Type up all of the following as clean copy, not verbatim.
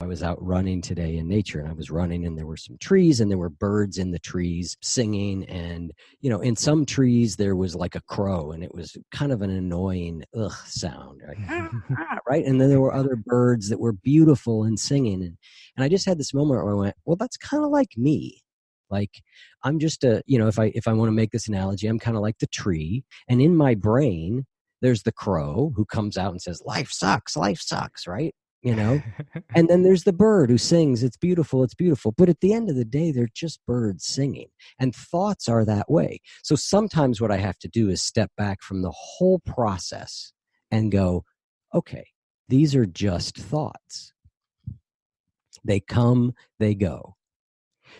I was out running today in nature, and I was running, and there were some trees, and there were birds in the trees singing. And, in some trees there was like a crow, and it was kind of an annoying sound, like, right? And then there were other birds that were beautiful and singing. And I just had this moment where I went, well, that's kind of like me. Like, I'm just if I want to make this analogy, I'm kind of like the tree, and in my brain, there's the crow who comes out and says, life sucks, right? And then there's the bird who sings, it's beautiful, it's beautiful. But at the end of the day, they're just birds singing. And thoughts are that way. So sometimes what I have to do is step back from the whole process and go, okay, these are just thoughts. They come, they go.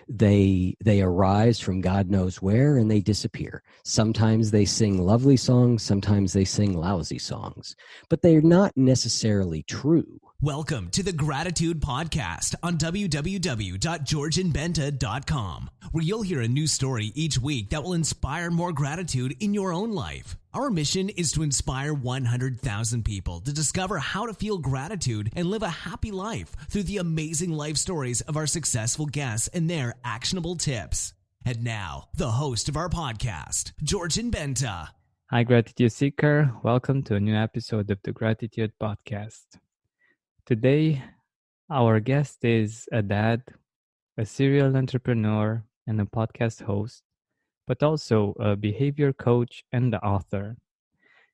They arise from God knows where, and they disappear. Sometimes they sing lovely songs, sometimes they sing lousy songs, but they're not necessarily true. Welcome to the Gratitude Podcast on www.georgianbenta.com, where you'll hear a new story each week that will inspire more gratitude in your own life. Our mission is to inspire 100,000 people to discover how to feel gratitude and live a happy life through the amazing life stories of our successful guests and their actionable tips. And now, the host of our podcast, Georgian Benta. Hi, Gratitude Seeker. Welcome to a new episode of the Gratitude Podcast. Today, our guest is a dad, a serial entrepreneur, and a podcast host, but also a behavior coach and the author.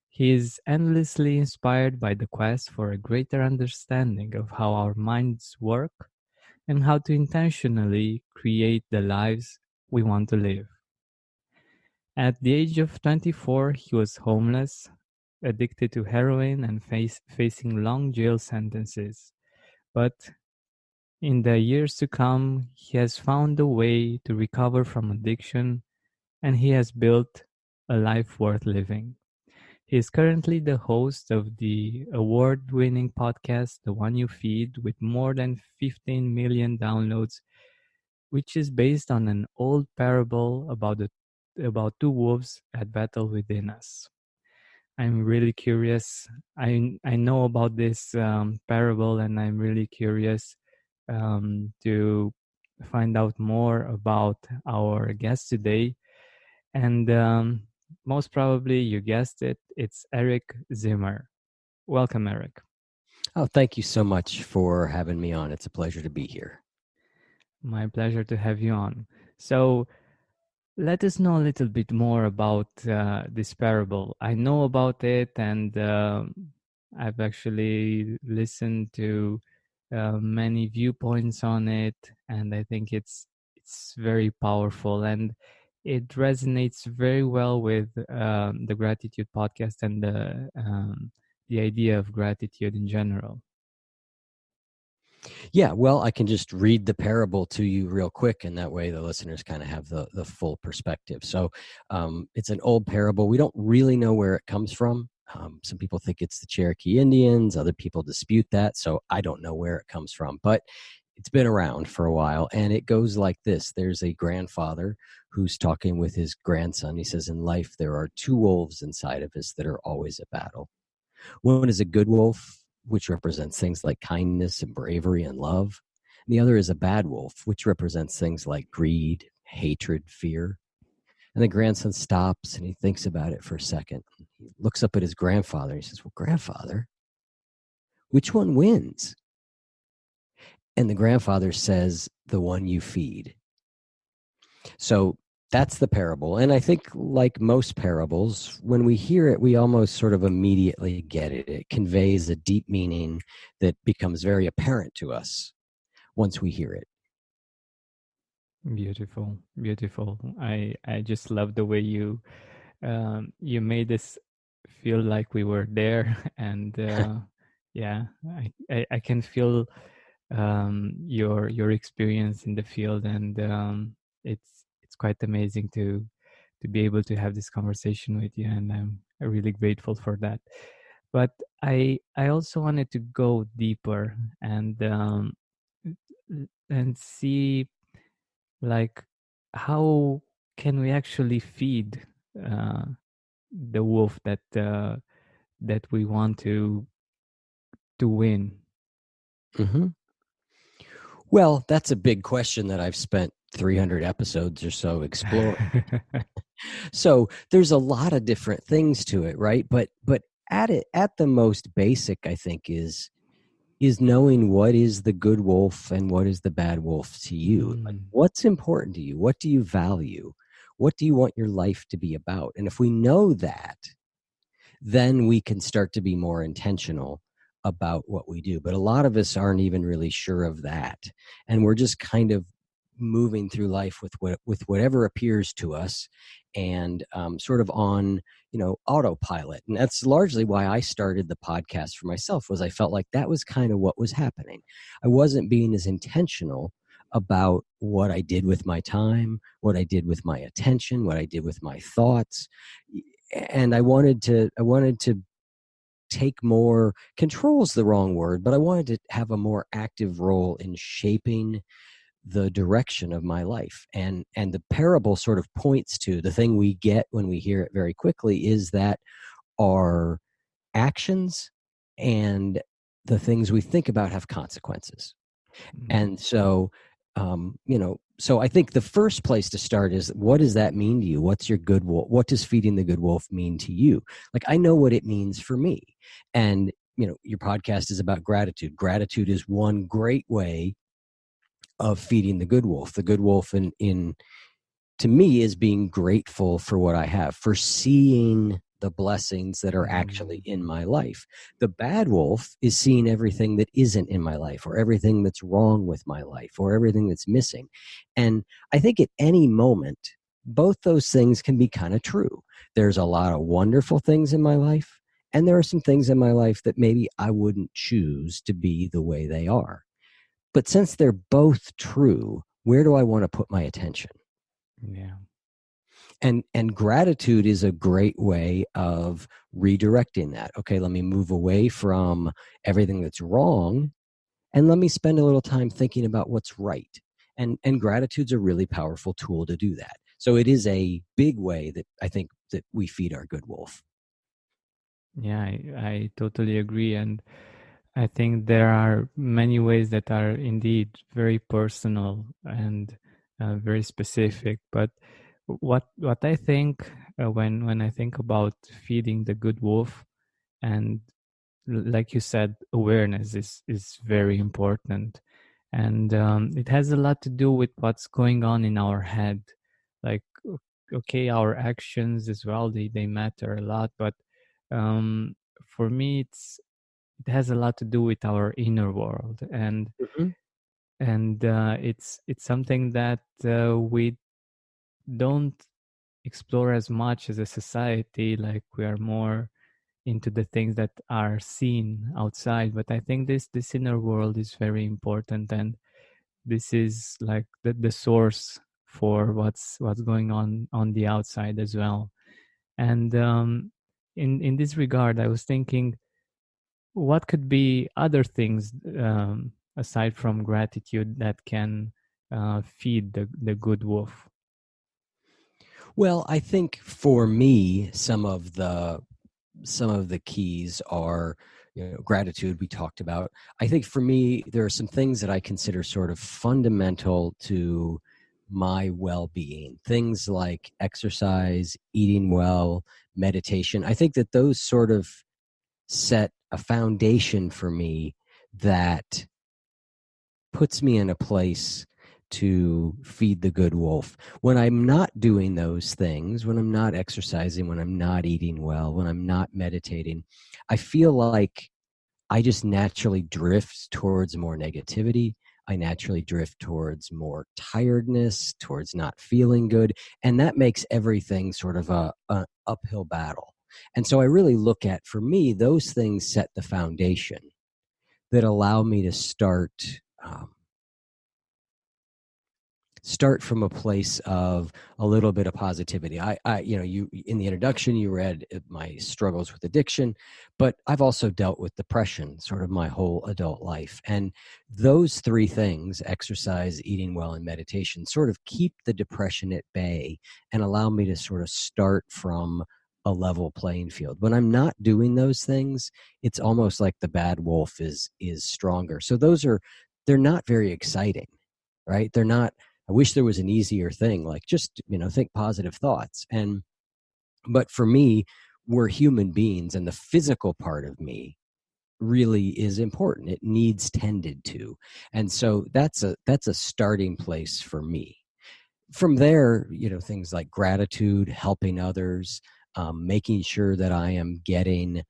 He is endlessly inspired by the quest for a greater understanding of how our minds work and how to intentionally create the lives we want to live. At the age of 24, he was homeless, addicted to heroin, and facing long jail sentences. But in the years to come, he has found a way to recover from addiction, and he has built a life worth living. He is currently the host of the award-winning podcast, The One You Feed, with more than 15 million downloads, which is based on an old parable about two wolves at battle within us. I'm really curious. I know about this parable, and I'm really curious to find out more about our guest today. And most probably, you guessed it, it's Eric Zimmer. Welcome, Eric. Oh, thank you so much for having me on. It's a pleasure to be here. My pleasure to have you on. So, let us know a little bit more about this parable. I know about it, and I've actually listened to many viewpoints on it, and I think it's very powerful, and it resonates very well with the Gratitude Podcast and the idea of gratitude in general. Yeah, well, I can just read the parable to you real quick, and that way the listeners kind of have the full perspective. So it's an old parable. We don't really know where it comes from. Some people think it's the Cherokee Indians. Other people dispute that. So I don't know where it comes from, but it's been around for a while, and it goes like this. There's a grandfather who's talking with his grandson. He says, in life, there are two wolves inside of us that are always at battle. One is a good wolf, which represents things like kindness and bravery and love. And the other is a bad wolf, which represents things like greed, hatred, fear. And the grandson stops and he thinks about it for a second. He looks up at his grandfather and he says, well, grandfather, which one wins? And the grandfather says, the one you feed. So that's the parable. And I think, like most parables, when we hear it, we almost sort of immediately get it. It conveys a deep meaning that becomes very apparent to us once we hear it. Beautiful, beautiful. I just love the way you made us feel like we were there, and yeah, I can feel your experience in the field, and it's quite amazing to be able to have this conversation with you, and I'm really grateful for that. But I also wanted to go deeper and see, like, how can we actually feed the wolf that we want to win. Mm-hmm. Well, that's a big question that I've spent 300 episodes or so exploring. So there's a lot of different things to it, right? But at the most basic, I think is knowing what is the good wolf and what is the bad wolf to you. Like, Mm, what's important to you? What do you value? What do you want your life to be about? And if we know that, then we can start to be more intentional about what we do. But a lot of us aren't even really sure of that. And we're just kind of moving through life with whatever appears to us, and sort of on, autopilot. And that's largely why I started the podcast for myself, was I felt like that was kind of what was happening. I wasn't being as intentional about what I did with my time, what I did with my attention, what I did with my thoughts. And I wanted to take more control's the wrong word, but I wanted to have a more active role in shaping the direction of my life. And the parable sort of points to the thing we get when we hear it very quickly, is that our actions and the things we think about have consequences. mm, And so, so I think the first place to start is, what does that mean to you? What's your good wolf? What does feeding the good wolf mean to you? Like, I know what it means for me. And, your podcast is about gratitude. Gratitude is one great way of feeding the good wolf. The good wolf in to me is being grateful for what I have, for seeing the blessings that are actually mm. in my life. The bad wolf is seeing everything that isn't in my life, or everything that's wrong with my life, or everything that's missing. And I think at any moment, both those things can be kind of true. There's a lot of wonderful things in my life, and there are some things in my life that maybe I wouldn't choose to be the way they are. But since they're both true, where do I want to put my attention? Yeah. And gratitude is a great way of redirecting that. Okay, let me move away from everything that's wrong, and let me spend a little time thinking about what's right. And gratitude's a really powerful tool to do that. So it is a big way that I think that we feed our good wolf. Yeah, I totally agree. And I think there are many ways that are indeed very personal and very specific. But what I think when I think about feeding the good wolf, and like you said, awareness is very important, and it has a lot to do with what's going on in our head. Like, okay, our actions as well, they matter a lot, but um, for me, it has a lot to do with our inner world, Mhm. and it's something that we don't explore as much as a society. Like, we are more into the things that are seen outside, but I think this inner world is very important, and this is like the source for what's going on the outside as well. And in this regard, I was thinking, what could be other things aside from gratitude that can feed the good wolf? Well, I think for me, some of the keys are, gratitude we talked about. I think for me, there are some things that I consider sort of fundamental to my well-being, things like exercise, eating well, meditation. I think that those sort of set a foundation for me that puts me in a place to feed the good wolf. When I'm not doing those things, when I'm not exercising, when I'm not eating well, when I'm not meditating, I feel like I just naturally drift towards more negativity. I naturally drift towards more tiredness, towards not feeling good. And that makes everything sort of a uphill battle. And so I really look at, for me, those things set the foundation that allow me to um, start from a place of a little bit of positivity. You in the introduction, you read my struggles with addiction, but I've also dealt with depression sort of my whole adult life. And those three things, exercise, eating well, and meditation, sort of keep the depression at bay and allow me to sort of start from a level playing field. When I'm not doing those things, it's almost like the bad wolf is stronger. So those are they're not very exciting, right? They're not, I wish there was an easier thing, like just, think positive thoughts. But for me, we're human beings, and the physical part of me really is important. It needs tended to. And so that's a starting place for me. From there, things like gratitude, helping others, making sure that I am getting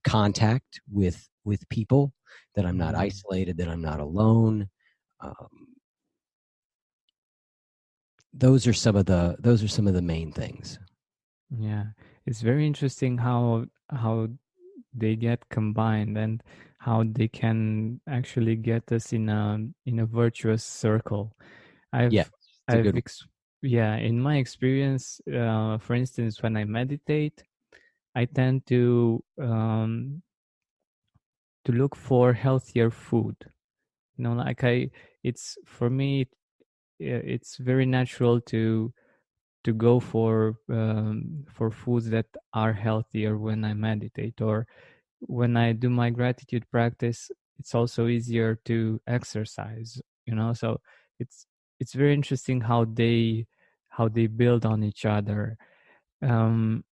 contact with people, that I'm not Mm, isolated, that I'm not alone. Um, those are some of the main things. yeah, it's very interesting how they get combined and how they can actually get us in a virtuous circle. Yeah, I've it's a I've good one. ex- yeah, in my experience, for instance, when I meditate, I tend to look for healthier food. Like it's for me, it's very natural to go for foods that are healthier when I meditate, or when I do my gratitude practice. It's also easier to exercise. So it's it's very interesting how they build on each other. Um,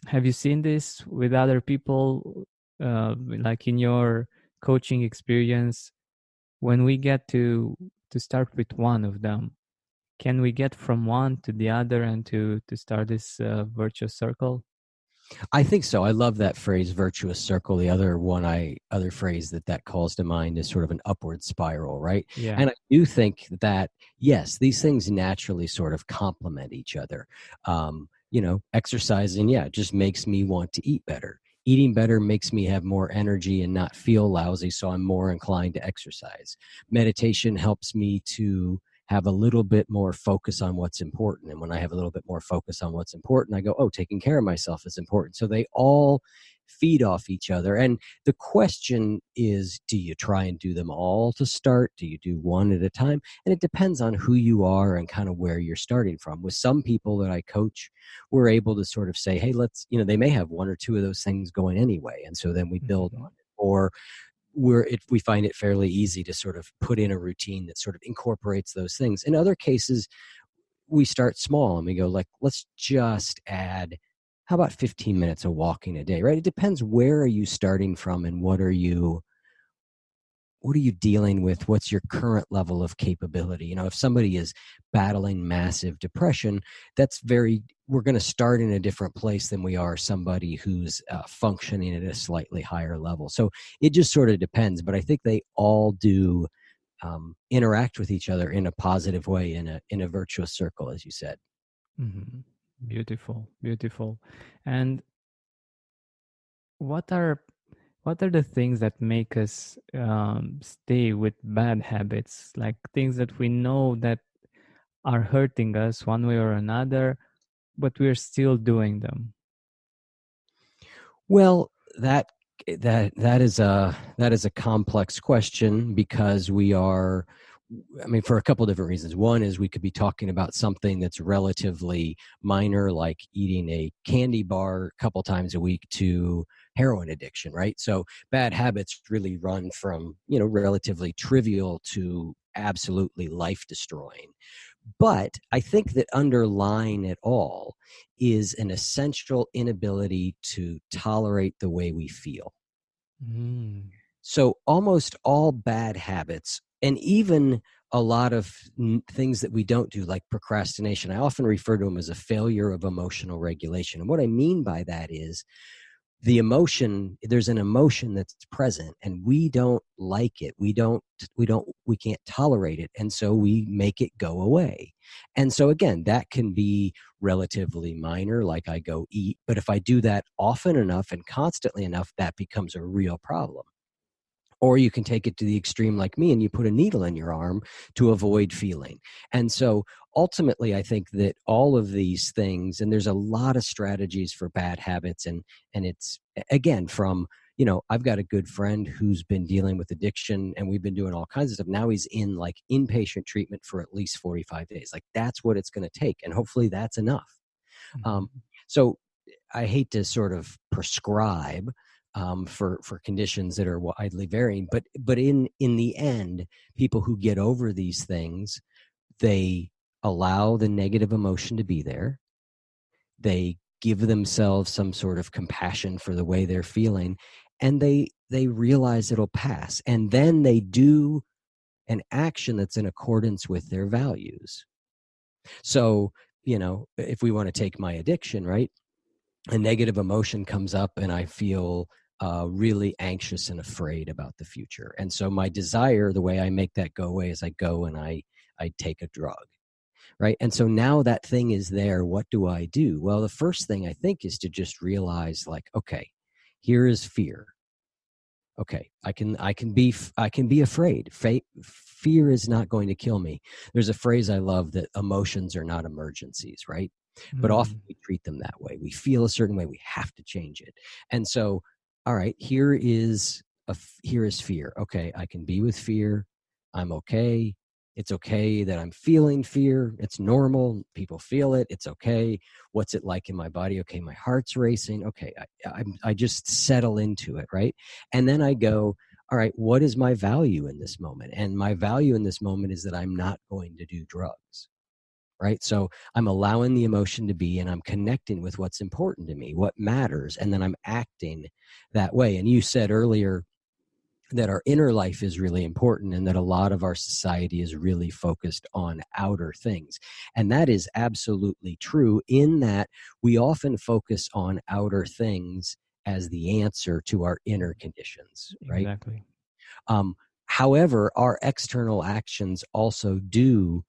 have you seen this with other people, like in your coaching experience? When we get to start with one of them, can we get from one to the other and to start this virtuous circle? I think so. I love that phrase, virtuous circle. The other phrase that calls to mind is sort of an upward spiral, right? Yeah. And I do think that, yes, these things naturally sort of complement each other. Exercising, yeah, just makes me want to eat better. Eating better makes me have more energy and not feel lousy, so I'm more inclined to exercise. Meditation helps me to have a little bit more focus on what's important. And when I have a little bit more focus on what's important, I go, oh, taking care of myself is important. So they all feed off each other. And the question is, do you try and do them all to start? Do you do one at a time? And it depends on who you are and kind of where you're starting from. With some people that I coach, we're able to sort of say, hey, they may have one or two of those things going anyway. And so then we build on Mhm. it. Or we find it fairly easy to sort of put in a routine that sort of incorporates those things. In other cases, we start small and we go like, let's just add, how about 15 minutes of walking a day, right? It depends, where are you starting from and what are you dealing with? What's your current level of capability? If somebody is battling massive depression, we're going to start in a different place than we are somebody who's functioning at a slightly higher level. So it just sort of depends, but I think they all do interact with each other in a positive way, in a virtuous circle, as you said. Mhm. Beautiful, beautiful. And what are what are the things that make us stay with bad habits, like things that we know that are hurting us one way or another, but we're still doing them? Well, that is a complex question, because I mean, for a couple different reasons. One is we could be talking about something that's relatively minor, like eating a candy bar a couple times a week, to heroin addiction, right? So bad habits really run from, relatively trivial to absolutely life destroying. But I think that underlying it all is an essential inability to tolerate the way we feel. Mm. So almost all bad habits, and even a lot of things that we don't do, like procrastination, I often refer to them as a failure of emotional regulation. And what I mean by that is, there's an emotion that's present and we don't like it. We can't tolerate it. And so we make it go away. And so again, that can be relatively minor, like I go eat. But if I do that often enough and constantly enough, that becomes a real problem. Or you can take it to the extreme like me, and you put a needle in your arm to avoid feeling. And so ultimately, I think that all of these things, and there's a lot of strategies for bad habits, and it's, again, from, I've got a good friend who's been dealing with addiction, and we've been doing all kinds of stuff. Now he's in like inpatient treatment for at least 45 days. Like, that's what it's going to take. And hopefully that's enough. Um, Mhm. so I hate to sort of prescribe, for conditions that are widely varying. But in the end, people who get over these things, they allow the negative emotion to be there. They give themselves some sort of compassion for the way they're feeling, and they realize it'll pass, and then they do an action that's in accordance with their values. So, if we want to take my addiction, right? A negative emotion comes up and I feel really anxious and afraid about the future. And so my desire, the way I make that go away, is I go and I take a drug, right? And so now that thing is there. What do I do? Well, the first thing I think is to just realize, like, okay, here is fear. Okay, I can be afraid. Fear is not going to kill me. There's a phrase I love, that emotions are not emergencies, right? But often Mm. we treat them that way. We feel a certain way, we have to change it. And so, all right, here is fear. Okay, I can be with fear. I'm okay. It's okay that I'm feeling fear. It's normal. People feel it. It's okay. What's it like in my body? Okay, my heart's racing. Okay, I just settle into it, right? And then I go, all right, what is my value in this moment? And my value in this moment is that I'm not going to do drugs, right? So I'm allowing the emotion to be, and I'm connecting with what's important to me, what matters, and then I'm acting that way. And you said earlier that our inner life is really important, and that a lot of our society is really focused on outer things. And that is absolutely true, in that we often focus on outer things as the answer to our inner conditions, right? Exactly. Um, However, our external actions also do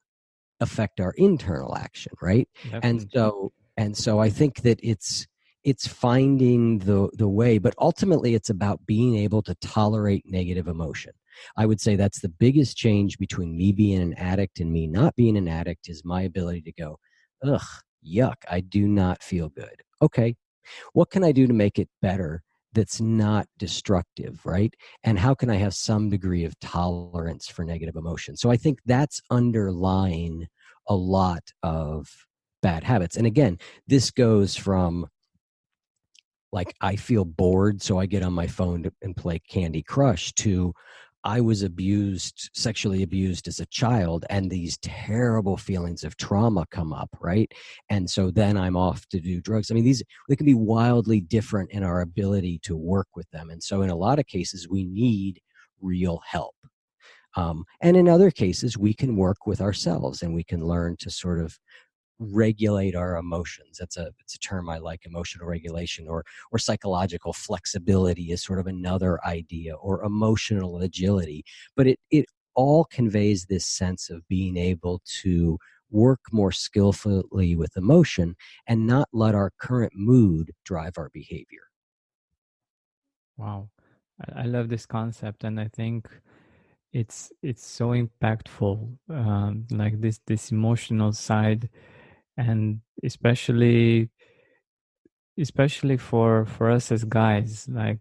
affect our internal action, right? And Definitely. so I think that it's finding the way, but ultimately it's about being able to tolerate negative emotion. I would say that's the biggest change between me being an addict and me not being an addict, is my ability to go, ugh, yuck, I do not feel good. Okay, what can I do to make it better that's not destructive, right? And how can I have some degree of tolerance for negative emotion? So I think that's underlying a lot of bad habits. And again, this goes from, like, I feel bored, so I get on my phone and play Candy Crush, to I was sexually abused as a child, and these terrible feelings of trauma come up, right? And so then I'm off to do drugs. I mean, they can be wildly different in our ability to work with them. And so in a lot of cases, we need real help. And in other cases, we can work with ourselves, and we can learn to sort of regulate our emotions. It's a term I like, emotional regulation, or psychological flexibility is sort of another idea, or emotional agility. But it all conveys this sense of being able to work more skillfully with emotion and not let our current mood drive our behavior. Wow. I love this concept, and I think it's so impactful. Like this emotional side, and especially for us as guys, like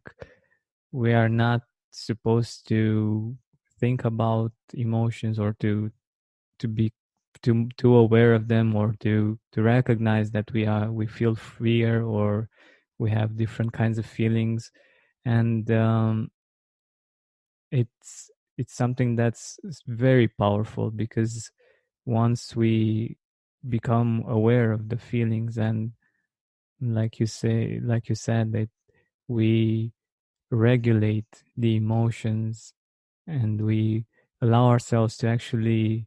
we are not supposed to think about emotions, or to be too aware of them, or to recognize that we feel fear, or we have different kinds of feelings. And it's something that's very powerful, because once we become aware of the feelings, and like you said, that we regulate the emotions, and we allow ourselves to actually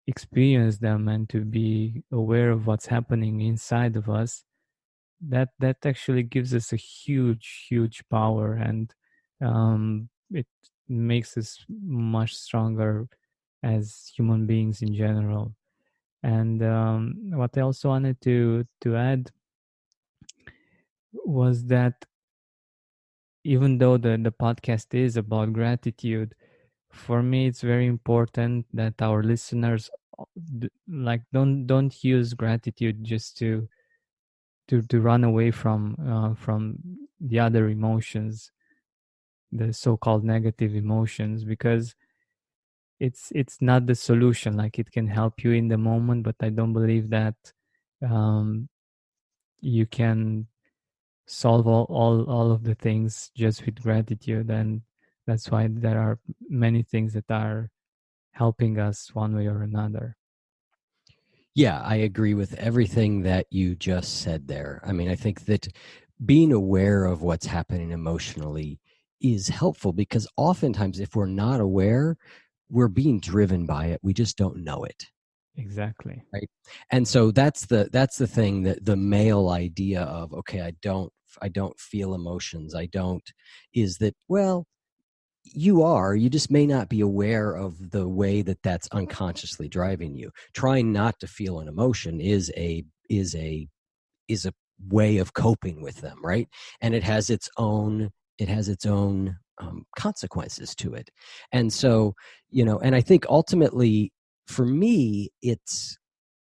experience them, and to be aware of what's happening inside of us, that actually gives us a huge power, and it makes us much stronger as human beings in general. And what I also wanted to add was that, even though the podcast is about gratitude, for me it's very important that our listeners like don't use gratitude just to run away from the other emotions, the so-called negative emotions, because it's not the solution. Like, it can help you in the moment, but I don't believe that um, you can solve all of the things just with gratitude. And that's why there are many things that are helping us one way or another. Yeah, I agree with everything that you just said there. I mean, I think that being aware of what's happening emotionally is helpful, because oftentimes if we're not aware, we're being driven by it. We just don't know it. Exactly. Right. And so that's the thing, that the male idea of, okay, I don't feel emotions. I don't, is that, well, you just may not be aware of the way that that's unconsciously driving you. Trying not to feel an emotion is a way of coping with them, right? And it has its own consequences to it. And so, and I think ultimately for me, it's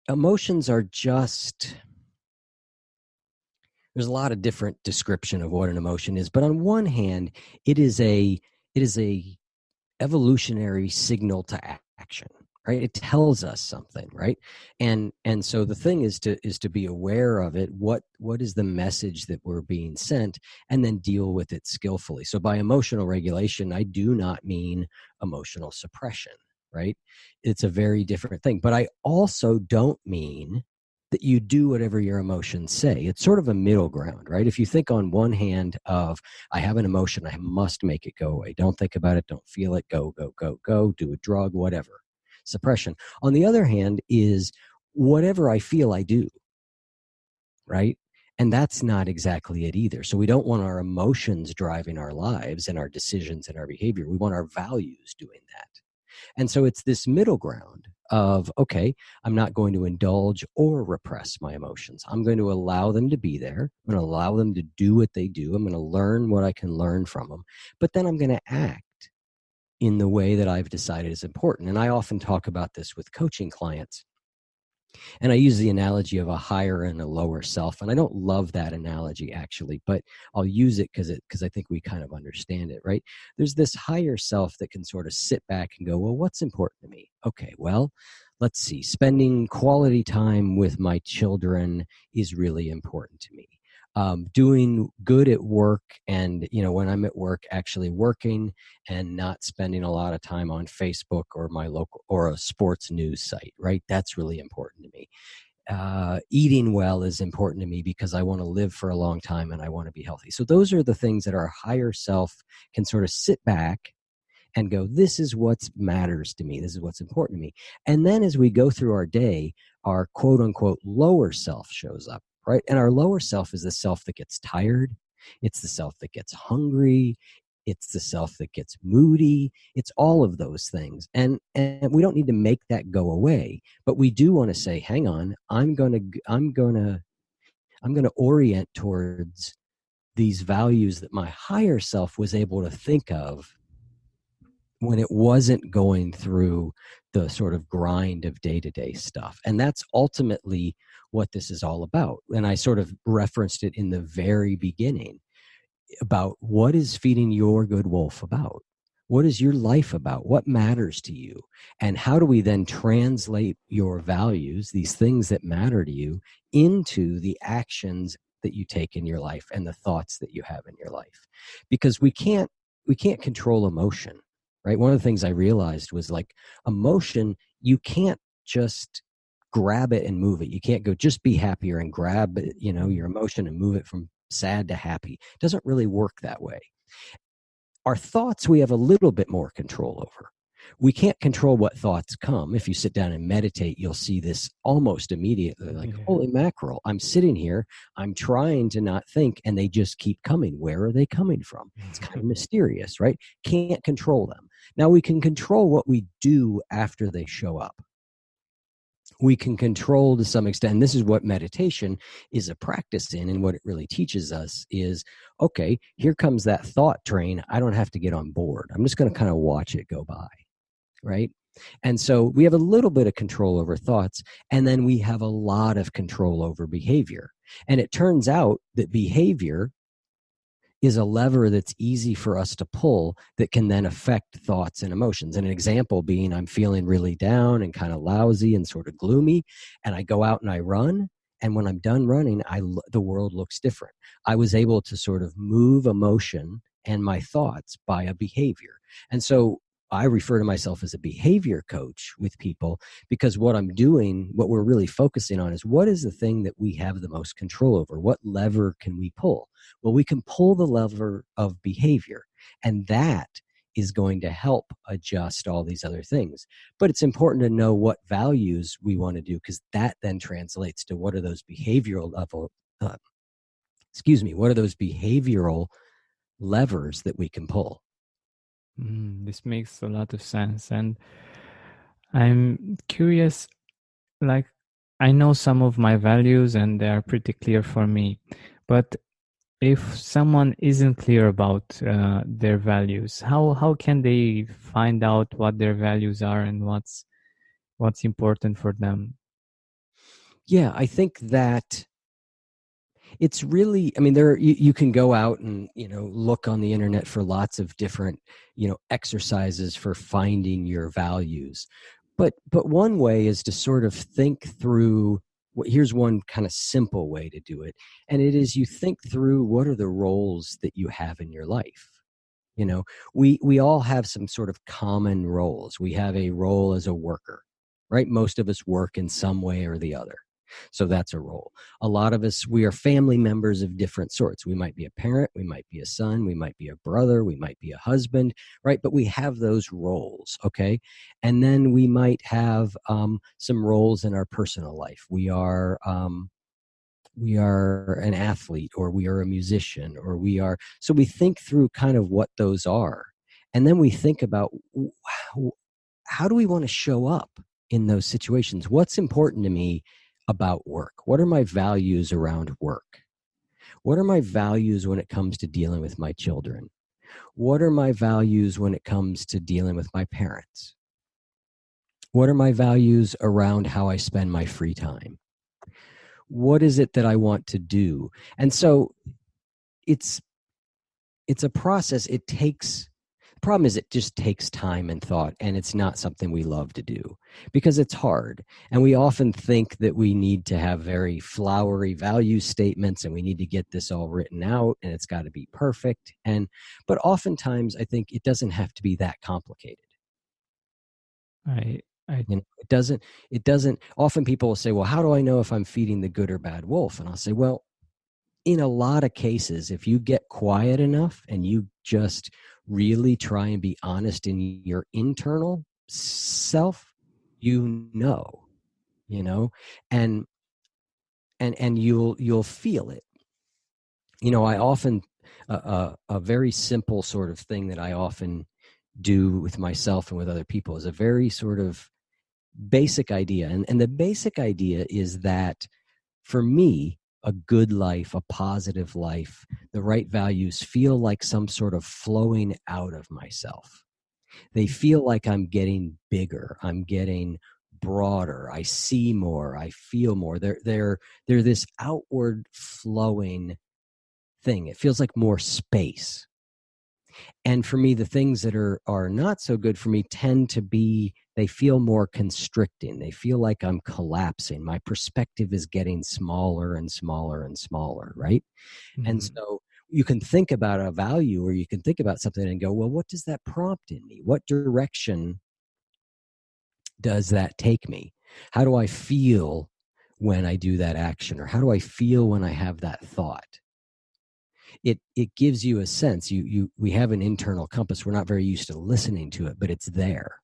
emotions are just, there's a lot of different description of what an emotion is, but on one hand, it is a evolutionary signal to action, right? It tells us something, right? And so the thing is to be aware of it. What is the message that we're being sent, and then deal with it skillfully. So by emotional regulation, I do not mean emotional suppression, right? It's a very different thing. But I also don't mean that you do whatever your emotions say. It's sort of a middle ground, right? If you think on one hand of, I have an emotion, I must make it go away. Don't think about it. Don't feel it. Go, go, go, go. Do a drug, whatever. Suppression. On the other hand is, whatever I feel, I do, right? And that's not exactly it either. So we don't want our emotions driving our lives and our decisions and our behavior. We want our values doing that. And so it's this middle ground of, okay, I'm not going to indulge or repress my emotions. I'm going to allow them to be there. I'm going to allow them to do what they do. I'm going to learn what I can learn from them. But then I'm going to act in the way that I've decided is important. And I often talk about this with coaching clients. And I use the analogy of a higher and a lower self. And I don't love that analogy, actually, but I'll use it because I think we kind of understand it, right? There's this higher self that can sort of sit back and go, well, what's important to me? Okay, well, let's see. Spending quality time with my children is really important to me. Doing good at work, and when I'm at work, actually working and not spending a lot of time on Facebook or my local or a sports news site, right? That's really important to me. Eating well is important to me because I want to live for a long time and I want to be healthy. So those are the things that our higher self can sort of sit back and go, this is what matters to me. This is what's important to me. And then as we go through our day, our quote unquote lower self shows up, right? And our lower self is the self that gets tired. It's the self that gets hungry. It's the self that gets moody. It's all of those things. And we don't need to make that go away, but we do want to say, hang on, I'm going to orient towards these values that my higher self was able to think of when it wasn't going through the sort of grind of day-to-day stuff. And that's ultimately what this is all about. And I sort of referenced it in the very beginning about, what is feeding your good wolf about? What is your life about? What matters to you? And how do we then translate your values, these things that matter to you, into the actions that you take in your life and the thoughts that you have in your life? Because we can't control emotion, right? One of the things I realized was, like, emotion, you can't just grab it and move it. You can't go, just be happier, and grab your emotion and move it from sad to happy. It doesn't really work that way. Our thoughts, we have a little bit more control over. We can't control what thoughts come. If you sit down and meditate, you'll see this almost immediately, like, Yeah. holy mackerel, I'm sitting here, I'm trying to not think, and they just keep coming. Where are they coming from? It's kind of mysterious, right? Can't control them. Now we can control what we do after they show up. We can control to some extent. And this is what meditation is a practice in, and what it really teaches us is, okay, here comes that thought train. I don't have to get on board. I'm just going to kind of watch it go by, right? And so we have a little bit of control over thoughts, and then we have a lot of control over behavior. And it turns out that behavior is a lever that's easy for us to pull that can then affect thoughts and emotions. And an example being, I'm feeling really down and kind of lousy and sort of gloomy, and I go out and I run, And when I'm done running, the world looks different. I was able to sort of move emotion and my thoughts by a behavior. And so I refer to myself as a behavior coach with people, because what I'm doing, what we're really focusing on, is what is the thing that we have the most control over? What lever can we pull? Well, we can pull the lever of behavior, and that is going to help adjust all these other things. But it's important to know what values we want to do, because that then translates to what are those behavioral uh, what are those behavioral levers that we can pull. This makes a lot of sense. And I'm curious, like, I know some of my values and they are pretty clear for me. But if someone isn't clear about their values, how can they find out what their values are and what's important for them? Yeah, I think that it's really, I mean, you can go out and, look on the internet for lots of different, exercises for finding your values. But one way is to sort of think through, here's one kind of simple way to do it. And it is, you think through, what are the roles that you have in your life? We all have some sort of common roles. We have a role as a worker, right? Most of us work in some way or the other. So that's a role. A lot of us, we are family members of different sorts. We might be a parent, we might be a son, we might be a brother, we might be a husband, right? But we have those roles, okay? And then we might have some roles in our personal life. We are an athlete, or we are a musician, or so we think through kind of what those are. And then we think about, how do we want to show up in those situations? What's important to me about work? What are my values around work? What are my values when it comes to dealing with my children? What are my values when it comes to dealing with my parents? What are my values around how I spend my free time? What is it that I want to do? And so it's a process. The problem is, it just takes time and thought, and it's not something we love to do because it's hard. And we often think that we need to have very flowery value statements, and we need to get this all written out, and it's got to be perfect. But oftentimes I think it doesn't have to be that complicated. I I It doesn't often people will say, well, how do I know if I'm feeding the good or bad wolf? And I'll say, well, in a lot of cases, if you get quiet enough and you just really try and be honest in your internal self, you know, and you'll feel it. I often a very simple sort of thing that I often do with myself and with other people is a very sort of basic idea. And the basic idea is that, for me, a good life, a positive life, the right values feel like some sort of flowing out of myself. They feel like I'm getting bigger, I'm getting broader, I see more, I feel more. They're this outward flowing thing. It feels like more space. And for me, the things that are not so good for me tend to be, they feel more constricting. They feel like I'm collapsing. My perspective is getting smaller and smaller and smaller, right? And Mhm. so you can think about a value, or you can think about something and go, well, what does that prompt in me? What direction does that take me? How do I feel when I do that action? Or how do I feel when I have that thought? It gives you a sense. We have an internal compass. We're not very used to listening to it, but it's there.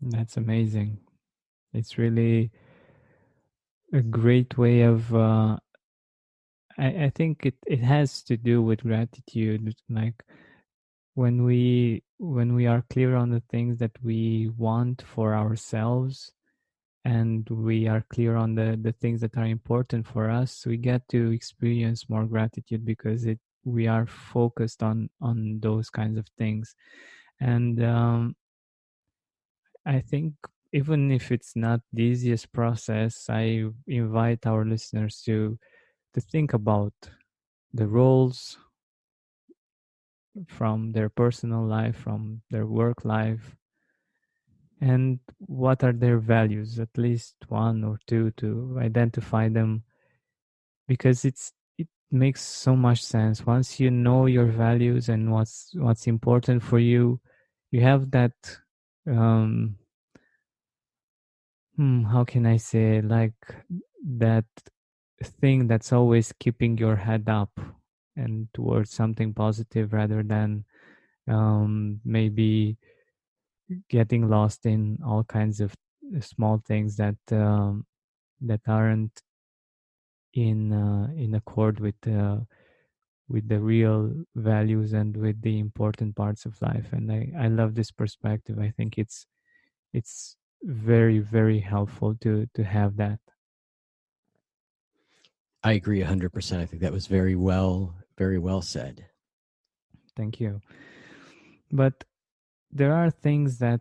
That's amazing. It's really a great way of I think it has to do with gratitude. Like when we are clear on the things that we want for ourselves, and we are clear on the things that are important for us, we get to experience more gratitude because it we are focused on those kinds of things. And I think even if it's not the easiest process, I invite our listeners to think about the roles from their personal life, from their work life, and what are their values, at least one or two, to identify them, because it makes so much sense. Once you know your values and what's important for you, you have that um how can I say, like, that thing that's always keeping your head up and towards something positive, rather than maybe getting lost in all kinds of small things that aren't in accord with the real values and with the important parts of life. And I love this perspective. I think it's very, very helpful to have that. I agree 100%. I think that was very well said. Thank you. But there are things that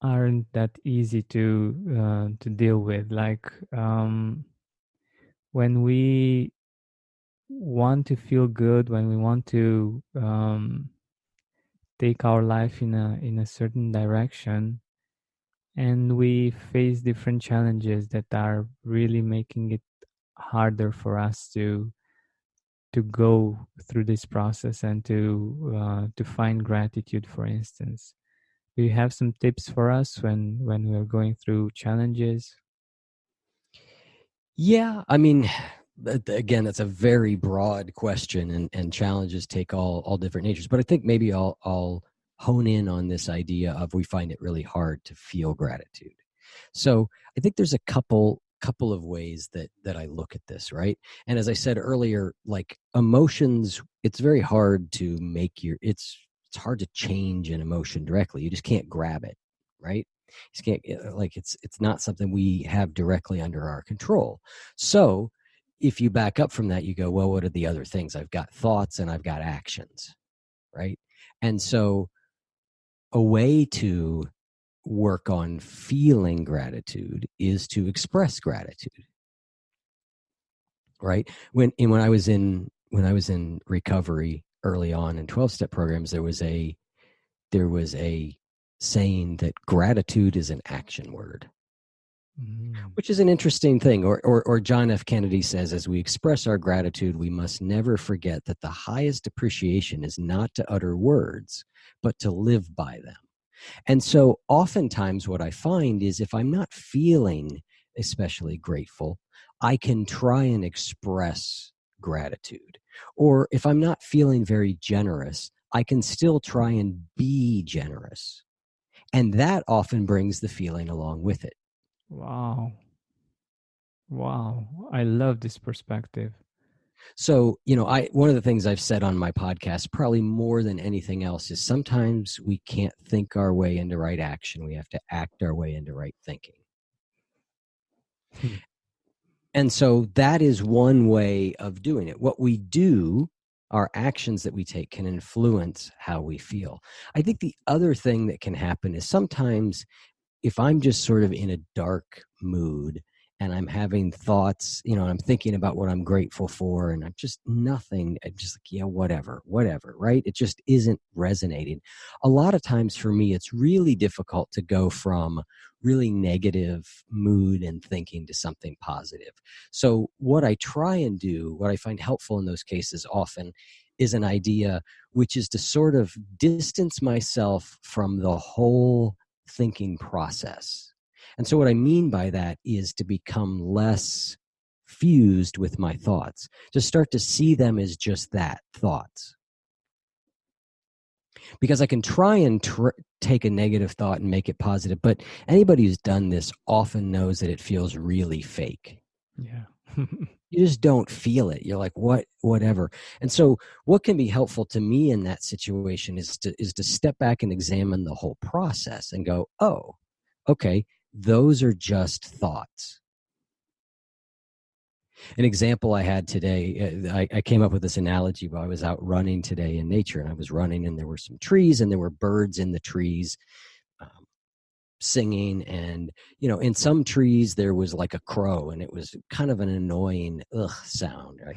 aren't that easy to deal with, like when we want to feel good, when we want to take our life in a certain direction, and we face different challenges that are really making it harder for us to go through this process and to find gratitude, for instance. Do you have some tips for us when we're going through challenges? Yeah, I mean, again, that's a very broad question, and challenges take all different natures. But I think maybe I'll hone in on this idea of we find it really hard to feel gratitude. So I think there's a couple of ways that I look at this, right? And as I said earlier, like emotions, it's very hard to make it's hard to change an emotion directly. You just can't grab it, right? You just can't, like, it's not something we have directly under our control. So if you back up from that, you go, well, what are the other things? I've got thoughts and I've got actions, right? And so a way to work on feeling gratitude is to express gratitude, right? When I was in recovery early on in 12-step programs, there was a saying that gratitude is an action word, Mm. which is an interesting thing. Or John F. Kennedy says, as we express our gratitude, we must never forget that the highest appreciation is not to utter words, but to live by them. And so oftentimes what I find is if I'm not feeling especially grateful, I can try and express gratitude. Or if I'm not feeling very generous, I can still try and be generous. And that often brings the feeling along with it. Wow. Wow. I love this perspective. So, I one of the things I've said on my podcast, probably more than anything else, is sometimes we can't think our way into right action. We have to act our way into right thinking. Hmm. And so that is one way of doing it. What we do, our actions that we take, can influence how we feel. I think the other thing that can happen is sometimes if I'm just sort of in a dark mood and I'm having thoughts, I'm thinking about what I'm grateful for, and I'm just nothing, I'm just like, yeah, whatever, right? It just isn't resonating. A lot of times for me, it's really difficult to go from really negative mood and thinking to something positive. So what I try and do, what I find helpful in those cases often, is an idea, which is to sort of distance myself from the whole thinking process. And so what I mean by that is to become less fused with my thoughts, to start to see them as just that, thoughts. Because I can try and take a negative thought and make it positive, but anybody who's done this often knows that it feels really fake. Yeah. You just don't feel it. You're like, whatever. And so what can be helpful to me in that situation is to step back and examine the whole process and go, oh, okay, those are just thoughts. An example I had today, I came up with this analogy while I was out running today in nature, and I was running and there were some trees and there were birds in the trees, singing, and in some trees there was like a crow, and it was kind of an annoying sound, like,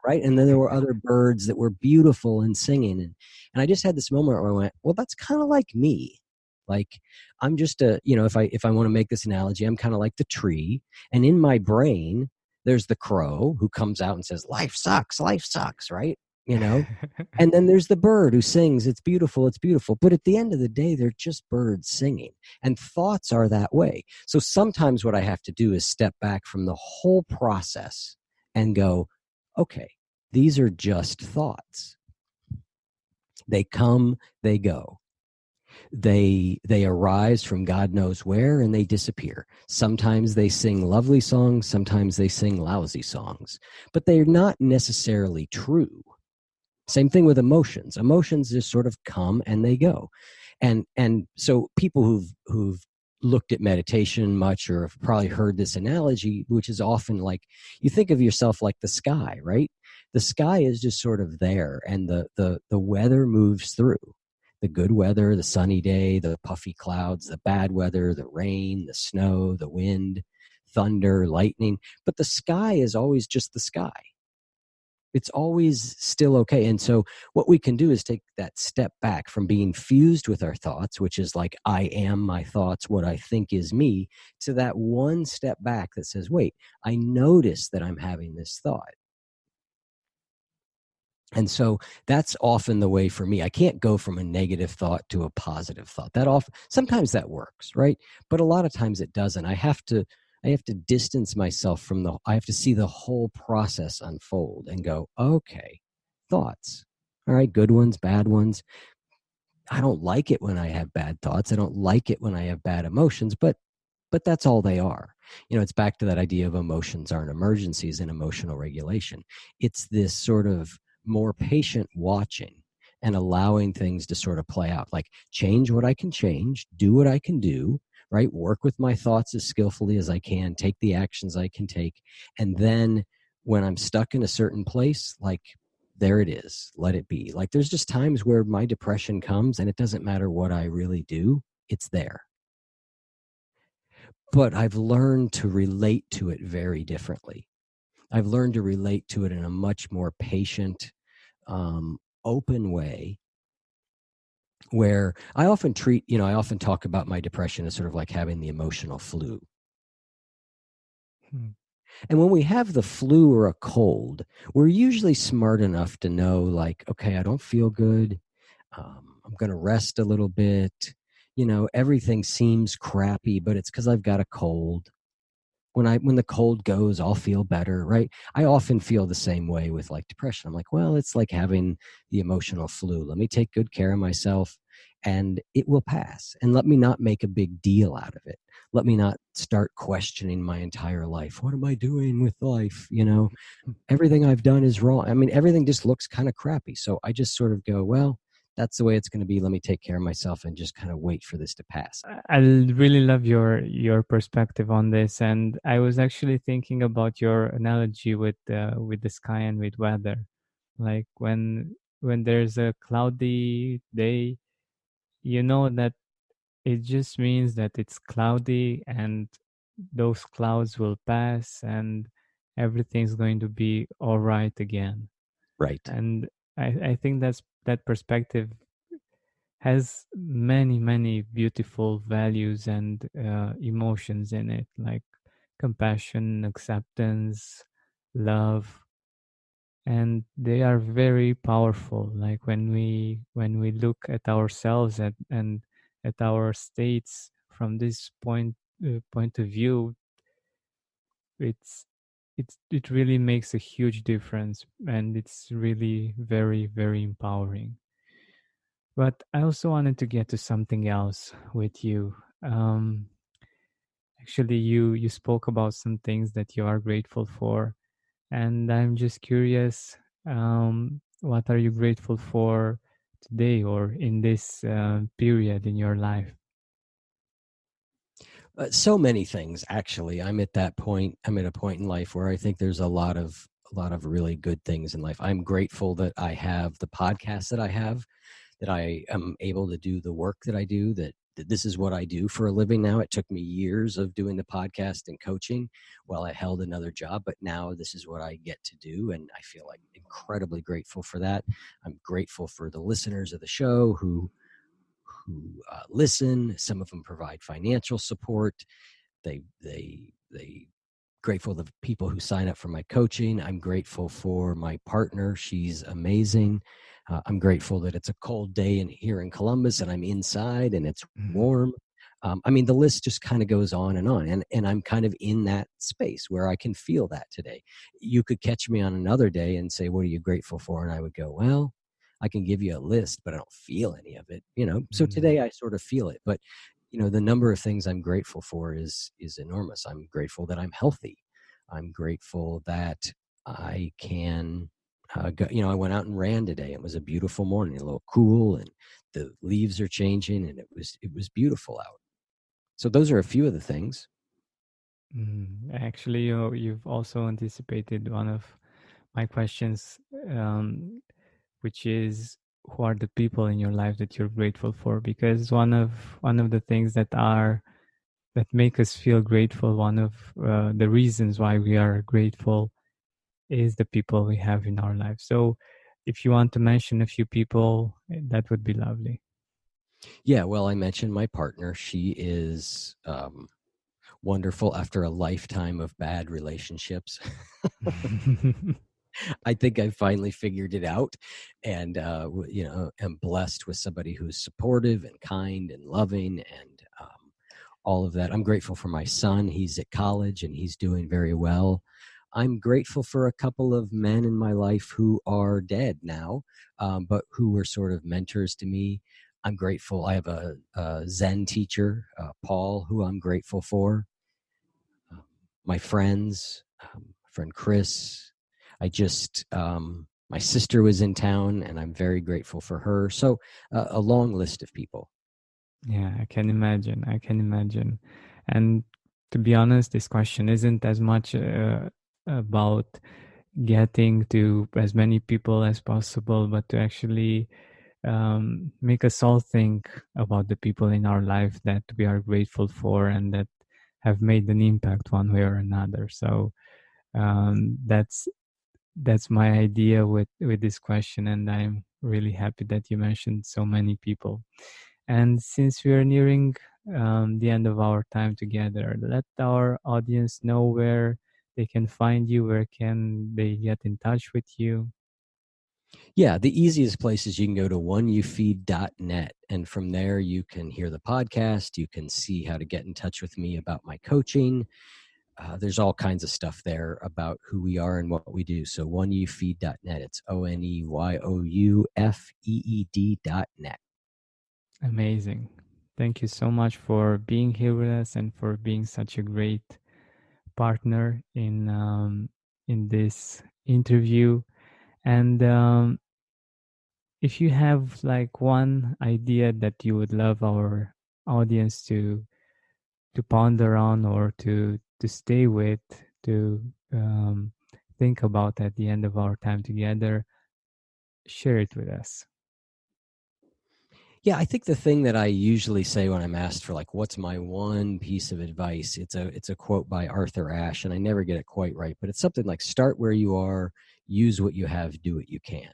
right? And then there were other birds that were beautiful and singing, and I just had this moment where I went, well, that's kind of like me. Like I'm just if I want to make this analogy, I'm kind of like the tree, and in my brain there's the crow who comes out and says life sucks, right? you know and then there's the bird who sings, it's beautiful, it's beautiful. But at the end of the day, they're just birds singing. And thoughts are that way. So sometimes what I have to do is step back from the whole process and go, okay, these are just thoughts. They come, they go. They arise from God knows where, and they disappear. Sometimes they sing lovely songs, sometimes they sing lousy songs, but they're not necessarily true. Same thing with emotions. Emotions just sort of come and they go. And so people who've looked at meditation much or have probably heard this analogy, which is often like, you think of yourself like the sky, right? The sky is just sort of there, and the weather moves through. The good weather, the sunny day, the puffy clouds, the bad weather, the rain, the snow, the wind, thunder, lightning. But the sky is always just the sky. It's always still okay. And so what we can do is take that step back from being fused with our thoughts, which is like, I am my thoughts, what I think is me, to that one step back that says, wait, I notice that I'm having this thought. And so that's often the way for me. I can't go from a negative thought to a positive thought. Sometimes that works, right? But a lot of times it doesn't. I have to distance myself from I have to see the whole process unfold and go, okay, thoughts. All right, good ones, bad ones. I don't like it when I have bad thoughts. I don't like it when I have bad emotions, but that's all they are. It's back to that idea of emotions aren't emergencies in emotional regulation. It's this sort of more patient watching and allowing things to sort of play out, like change what I can change, do what I can do, right? Work with my thoughts as skillfully as I can, take the actions I can take. And then when I'm stuck in a certain place, like, there it is, let it be. Like, there's just times where my depression comes and it doesn't matter what I really do, it's there. But I've learned to relate to it very differently. I've learned to relate to it in a much more patient, open way, where I often talk about my depression as sort of like having the emotional flu. And when we have the flu or a cold, we're usually smart enough to know, like, okay, I don't feel good. I'm going to rest a little bit. Everything seems crappy, but it's because I've got a cold. When the cold goes, I'll feel better, right? I often feel the same way with like depression. I'm like, well, it's like having the emotional flu. Let me take good care of myself and it will pass. And let me not make a big deal out of it. Let me not start questioning my entire life. What am I doing with life? Everything I've done is wrong. I mean, everything just looks kind of crappy. So I just sort of go, well, that's the way it's going to be. Let me take care of myself and just kind of wait for this to pass. I really love your perspective on this, and I was actually thinking about your analogy with the sky and with weather. Like when there's a cloudy day, you know that it just means that it's cloudy, and those clouds will pass, and everything's going to be all right again. Right. And I think that perspective has many beautiful values and emotions in it, like compassion, acceptance, love, and they are very powerful. Like when we look at ourselves and at our states from this point of view, it really makes a huge difference, and it's really very empowering. But I also wanted to get to something else with you. Actually, you spoke about some things that you are grateful for, and I'm just curious, what are you grateful for today or in this period in your life? So many things, actually. I'm at a point in life where I think there's a lot of really good things in life. I'm grateful that I have the podcast that I have, that I am able to do the work that I do, that this is what I do for a living now. It took me years of doing the podcast and coaching while I held another job, but now this is what I get to do. And I feel like incredibly grateful for that. I'm grateful for the listeners of the show who who listen. Some of them provide financial support. They grateful to people who sign up for my coaching. I'm grateful for my partner. She's amazing. I'm grateful that it's a cold day here in Columbus and I'm inside and it's warm. I mean, the list just kind of goes on. And I'm kind of in that space where I can feel that today. You could catch me on another day and say, what are you grateful for? And I would go, well, I can give you a list, but I don't feel any of it, So today I sort of feel it. But the number of things I'm grateful for is enormous. I'm grateful that I'm healthy. I'm grateful that I can go. I went out and ran today. It was a beautiful morning, a little cool, and the leaves are changing, and it was beautiful out. So those are a few of the things. Actually, you've also anticipated one of my questions, which is, who are the people in your life that you're grateful for? Because one of the things that make us feel grateful, one of the reasons why we are grateful, is the people we have in our life. So if you want to mention a few people, that would be lovely. Yeah, well, I mentioned my partner. She is wonderful after a lifetime of bad relationships. I think I finally figured it out, and am blessed with somebody who's supportive and kind and loving, and all of that. I'm grateful for my son. He's at college and he's doing very well. I'm grateful for a couple of men in my life who are dead now, but who were sort of mentors to me. I'm grateful. I have a Zen teacher, Paul, who I'm grateful for. My friends, friend Chris. My sister was in town, and I'm very grateful for her. So a long list of people. Yeah, I can imagine. And to be honest, this question isn't as much about getting to as many people as possible, but to actually make us all think about the people in our life that we are grateful for and that have made an impact one way or another. So that's my idea with this question, and I'm really happy that you mentioned so many people. And since we are nearing the end of our time together, let our audience know where they can find you, where can they get in touch with you. Yeah, the easiest place is you can go to oneyoufeed.net, and from there you can hear the podcast. You can see how to get in touch with me about my coaching. There's all kinds of stuff there about who we are and what we do. So oneyoufeed.net. It's oneyoufeed.net. Amazing. Thank you so much for being here with us and for being such a great partner in this interview. And if you have like one idea that you would love our audience to ponder on, or to stay with, to think about at the end of our time together, share it with us. Yeah, I think the thing that I usually say when I'm asked for like, what's my one piece of advice? It's a quote by Arthur Ashe, and I never get it quite right, but it's something like, start where you are, use what you have, do what you can.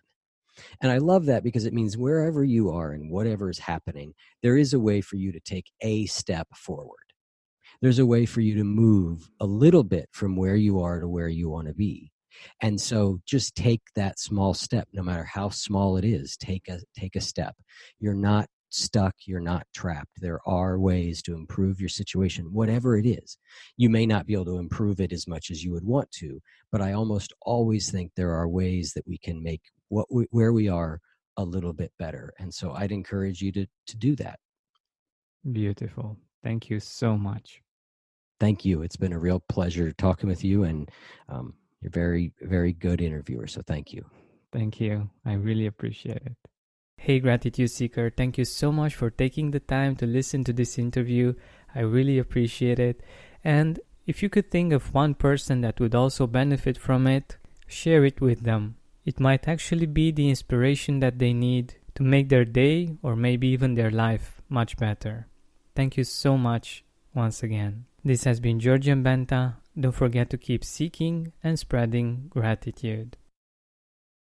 And I love that because it means wherever you are and whatever is happening, there is a way for you to take a step forward. There's a way for you to move a little bit from where you are to where you want to be. And so just take that small step, no matter how small it is. Take a step. You're not stuck. You're not trapped. There are ways to improve your situation, whatever it is. You may not be able to improve it as much as you would want to, but I almost always think there are ways that we can make where we are a little bit better. And so I'd encourage you to do that. Beautiful. Thank you so much. Thank you. It's been a real pleasure talking with you, and you're very, very good interviewer. So thank you. Thank you. I really appreciate it. Hey, Gratitude Seeker, thank you so much for taking the time to listen to this interview. I really appreciate it. And if you could think of one person that would also benefit from it, share it with them. It might actually be the inspiration that they need to make their day, or maybe even their life, much better. Thank you so much once again. This has been Georgian Benta. Don't forget to keep seeking and spreading gratitude.